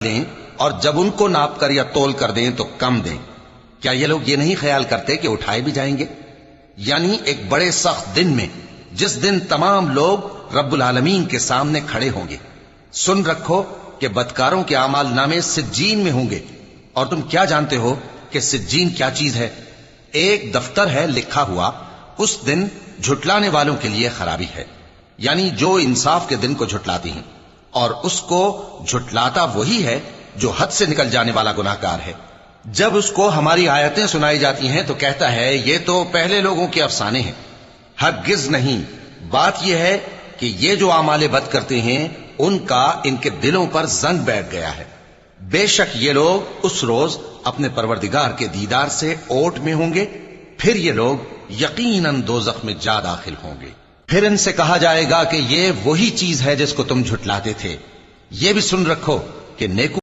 دیں اور جب ان کو ناپ کر یا تول کر دیں تو کم دیں، کیا یہ لوگ یہ نہیں خیال کرتے کہ اٹھائے بھی جائیں گے؟ یعنی ایک بڑے سخت دن میں، جس دن تمام لوگ رب العالمین کے سامنے کھڑے ہوں گے۔ سن رکھو کہ بدکاروں کے اعمال نامے سجین میں ہوں گے، اور تم کیا جانتے ہو کہ سجین کیا چیز ہے؟ ایک دفتر ہے لکھا ہوا، اس دن جھٹلانے والوں کے لیے خرابی ہے، یعنی جو انصاف کے دن کو جھٹلاتی ہیں، اور اس کو جھٹلاتا وہی ہے جو حد سے نکل جانے والا گناہگار ہے۔ جب اس کو ہماری آیتیں سنائی جاتی ہیں تو کہتا ہے یہ تو پہلے لوگوں کے افسانے ہیں۔ ہرگز نہیں، بات یہ ہے کہ یہ جو اعمال بد کرتے ہیں ان کا ان کے دلوں پر زنگ بیٹھ گیا ہے۔ بے شک یہ لوگ اس روز اپنے پروردگار کے دیدار سے اوٹ میں ہوں گے، پھر یہ لوگ یقیناً دوزخ میں جا داخل ہوں گے۔ پھر ان سے کہا جائے گا کہ یہ وہی چیز ہے جس کو تم جھٹلاتے تھے۔ یہ بھی سن رکھو کہ نیکو